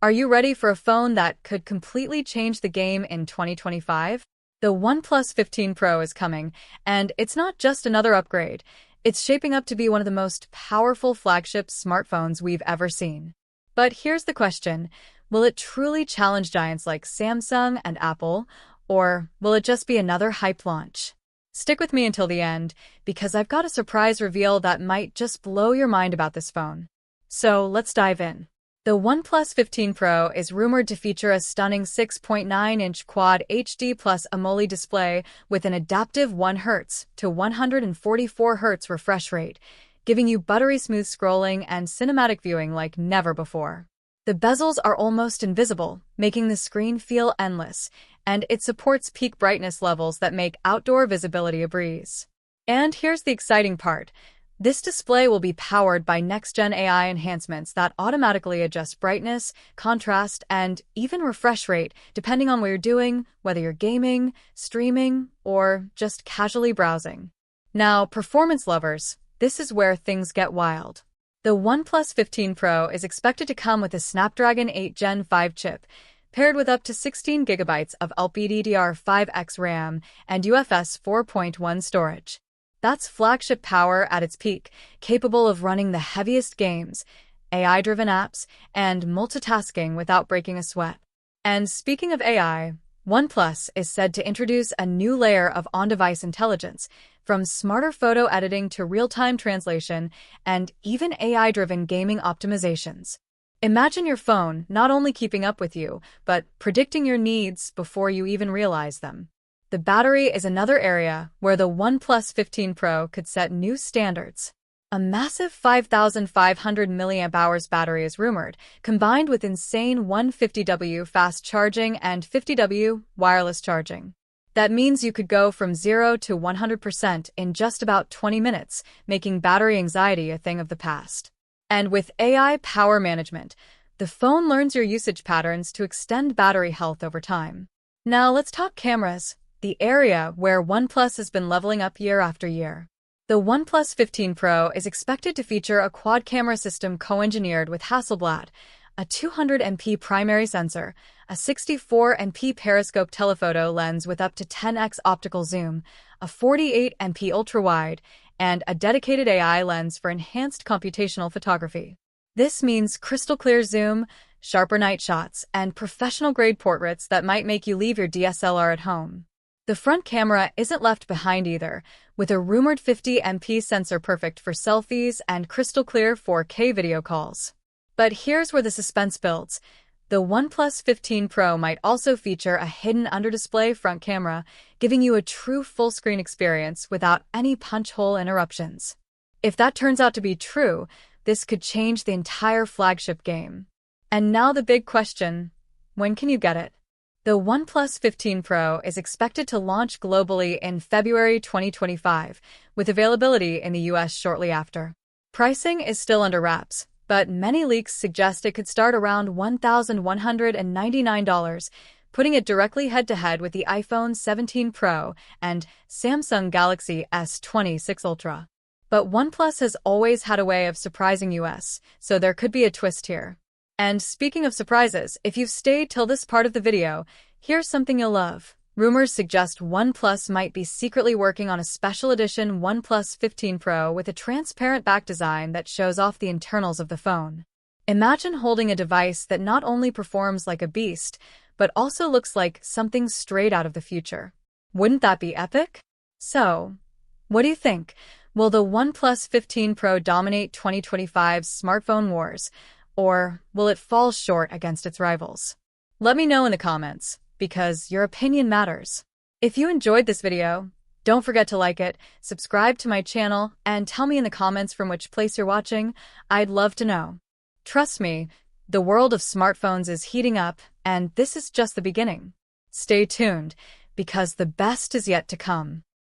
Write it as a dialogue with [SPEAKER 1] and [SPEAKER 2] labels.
[SPEAKER 1] Are you ready for a phone that could completely change the game in 2025? The OnePlus 15 Pro is coming, and it's not just another upgrade. It's shaping up to be one of the most powerful flagship smartphones we've ever seen. But here's the question. Will it truly challenge giants like Samsung and Apple, or will it just be another hype launch? Stick with me until the end, because I've got a surprise reveal that might just blow your mind about this phone. So let's dive in. The OnePlus 15 Pro is rumored to feature a stunning 6.9-inch Quad HD Plus AMOLED display with an adaptive 1 Hz to 144 Hz refresh rate, giving you buttery smooth scrolling and cinematic viewing like never before. The bezels are almost invisible, making the screen feel endless, and it supports peak brightness levels that make outdoor visibility a breeze. And here's the exciting part. This display will be powered by next-gen AI enhancements that automatically adjust brightness, contrast, and even refresh rate depending on what you're doing, whether you're gaming, streaming, or just casually browsing. Now, performance lovers, this is where things get wild. The OnePlus 15 Pro is expected to come with a Snapdragon 8 Gen 5 chip, paired with up to 16 GB of LPDDR5X RAM and UFS 4.1 storage. That's flagship power at its peak, capable of running the heaviest games, AI-driven apps, and multitasking without breaking a sweat. And speaking of AI, OnePlus is said to introduce a new layer of on-device intelligence, from smarter photo editing to real-time translation, and even AI-driven gaming optimizations. Imagine your phone not only keeping up with you, but predicting your needs before you even realize them. The battery is another area where the OnePlus 15 Pro could set new standards. A massive 5,500 mAh battery is rumored, combined with insane 150W fast charging and 50W wireless charging. That means you could go from 0 to 100% in just about 20 minutes, making battery anxiety a thing of the past. And with AI power management, the phone learns your usage patterns to extend battery health over time. Now let's talk cameras, the area where OnePlus has been leveling up year after year. The OnePlus 15 Pro is expected to feature a quad-camera system co-engineered with Hasselblad, a 200MP primary sensor, a 64MP periscope telephoto lens with up to 10x optical zoom, a 48MP ultrawide, and a dedicated AI lens for enhanced computational photography. This means crystal-clear zoom, sharper night shots, and professional-grade portraits that might make you leave your DSLR at home. The front camera isn't left behind either, with a rumored 50MP sensor perfect for selfies and crystal-clear 4K video calls. But here's where the suspense builds. The OnePlus 15 Pro might also feature a hidden under-display front camera, giving you a true full-screen experience without any punch-hole interruptions. If that turns out to be true, this could change the entire flagship game. And now the big question, when can you get it? The OnePlus 15 Pro is expected to launch globally in February 2025, with availability in the US shortly after. Pricing is still under wraps, but many leaks suggest it could start around $1,199, putting it directly head-to-head with the iPhone 17 Pro and Samsung Galaxy S26 Ultra. But OnePlus has always had a way of surprising us, so there could be a twist here. And speaking of surprises, if you've stayed till this part of the video, here's something you'll love. Rumors suggest OnePlus might be secretly working on a special edition OnePlus 15 Pro with a transparent back design that shows off the internals of the phone. Imagine holding a device that not only performs like a beast, but also looks like something straight out of the future. Wouldn't that be epic? So, what do you think? Will the OnePlus 15 Pro dominate 2025's smartphone wars, or will it fall short against its rivals? Let me know in the comments, because your opinion matters. If you enjoyed this video, don't forget to like it, subscribe to my channel, and tell me in the comments from which place you're watching. I'd love to know. Trust me, the world of smartphones is heating up, and this is just the beginning. Stay tuned, because the best is yet to come.